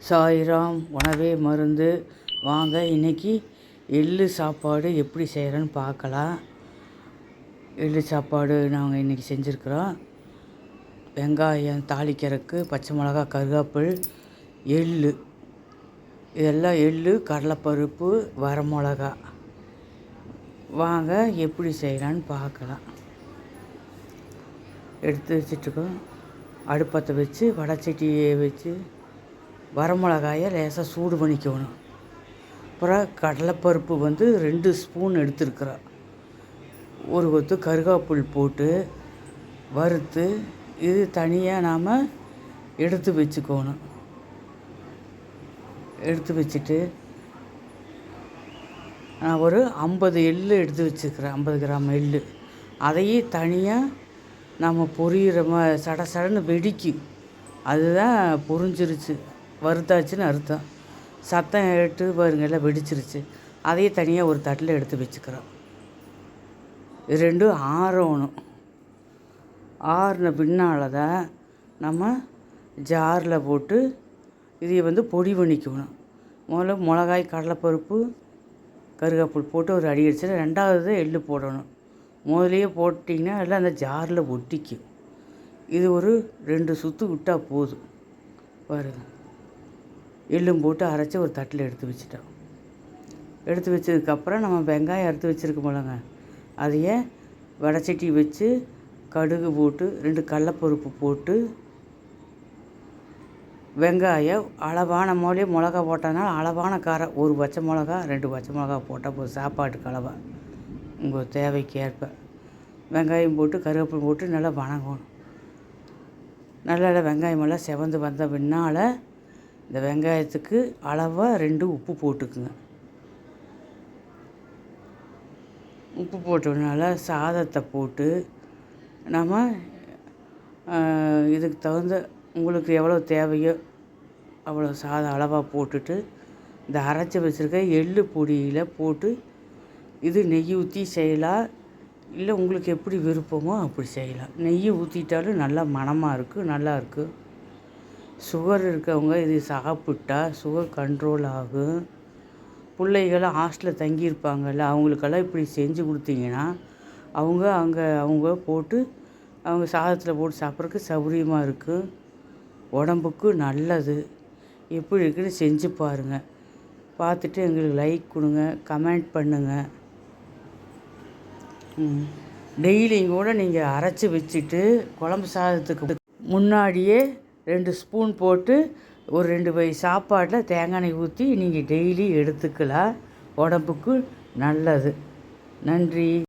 சாய்ராம் உணவே மருந்து. வாங்க இன்றைக்கி எள்ளு சாப்பாடு எப்படி செய்கிறேன்னு பார்க்கலாம். எள்ளு சாப்பாடு நாங்கள் இன்றைக்கி செஞ்சுருக்குறோம். வெங்காயம் தாளிக்கிறதுக்கு, பச்சை மிளகா, கருவேப்பில், எள்ளு, இதெல்லாம் எள்ளு, கடலைப்பருப்பு, வரமிளகா. வாங்க எப்படி செய்யலான்னு பார்க்கலாம். எடுத்து வச்சுட்டுக்கோம். அடுப்பத்தை வச்சு வடைச்சட்டியை வச்சு வரமிளகாயை லேசாக சூடு பண்ணிக்கணும். அப்புறம் கடலைப்பருப்பு 2 ஸ்பூன் எடுத்துருக்குறோம். ஒரு கொத்து கருவேப்பில் போட்டு வறுத்து இது தனியாக நாம் எடுத்து வச்சுக்கணும். எடுத்து வச்சுட்டு நான் ஒரு 50 எள்ளு எடுத்து வச்சுருக்கிறேன். 50 கிராம் எள்ளு. அதையே தனியாக நம்ம பொரியிற சட சடன்னு வெடிக்கும். அதுதான் பொரிஞ்சிருச்சு, வறுத்தாச்சுன்னு அர்த்தம். சத்தம் கேட்டு பாருங்க, எல்லாம் வெடிச்சிருச்சு. அதையே தனியாக ஒரு தட்டில் எடுத்து வச்சுக்கிறோம். இது ரெண்டும் ஆறணும். ஆறின பின்னால் தான் நம்ம ஜாரில் போட்டு இதை பொடி பண்ணிக்கணும். முதல்ல மிளகாய், கடலைப்பருப்பு, கருவேப்பில் போட்டு ஒரு அடி அடிச்சுட்டு ரெண்டாவது எள்ளு போடணும். முதலையே போட்டிங்கன்னா எல்லாம் அந்த ஜாரில் ஒட்டிக்கும். இது ஒரு 2 சுற்று விட்டால் போதும். பாருங்கள், எள்ளும் போட்டு அரைச்சி ஒரு தட்டில் எடுத்து வச்சுட்டோம். எடுத்து வச்சதுக்கப்புறம் நம்ம வெங்காயம் அறுத்து வச்சுருக்கோம்லங்க, அதையே வடைச்சட்டி வச்சு கடுகு போட்டு 2 கடலைப்பருப்பு போட்டு வெங்காயம் அளவான மிளகா போட்டதுனால அளவான காரம், 1 பச்சை மிளகா 2 பச்சை மிளகா போட்டால் போதும். சாப்பாட்டுக்கு அளவா உங்கள் தேவைக்கு ஏற்ப வெங்காயம் போட்டு கருவேப்பிலை போட்டு நல்லா வணங்கணும். நல்லா வெங்காயமெல்லாம் செவந்து வந்த பின்னால் இந்த வெங்காயத்துக்கு அளவாக 2 உப்பு போட்டுக்குங்க. உப்பு போட்டதுனால சாதத்தை போட்டு நம்ம இதுக்கு தகுந்த உங்களுக்கு எவ்வளோ தேவையோ அவ்வளோ சாதம் அளவாக போட்டுட்டு இந்த அரைச்சி வச்சுருக்க எள்ளு பொடியில் போட்டு இது நெய் ஊற்றி செய்யலாம். இல்லை உங்களுக்கு எப்படி விருப்பமோ அப்படி செய்யலாம். நெய் ஊற்றிட்டாலும் நல்லா மணமாக இருக்குது, நல்லா இருக்குது. சுகர் இருக்கவங்க இது சாப்பிட்டா சுகர் கண்ட்ரோல் ஆகும். பிள்ளைகளாம் ஹாஸ்டலில் தங்கியிருப்பாங்கள்ல, அவங்களுக்கெல்லாம் இப்படி செஞ்சு கொடுத்தீங்கன்னா அவங்க போட்டு அவங்க சாதத்தில் போட்டு சாப்பிட்றதுக்கு சௌகரியமாக இருக்குது. உடம்புக்கு நல்லது. எப்படி இருக்குன்னு செஞ்சு பாருங்கள். பார்த்துட்டு எங்களுக்கு லைக் கொடுங்க, கமெண்ட் பண்ணுங்கள். டெய்லியும் கூட நீங்கள் அரைச்சி வச்சுட்டு குழம்பு சாதத்துக்கு முன்னாடியே 2 ஸ்பூன் போட்டு ஒரு 2 வகை சாப்பாட்டில் தேங்காய் எண்ணெய் ஊற்றி நீங்கள் டெய்லி எடுத்துக்கலாம். உடம்புக்கு நல்லது. நன்றி.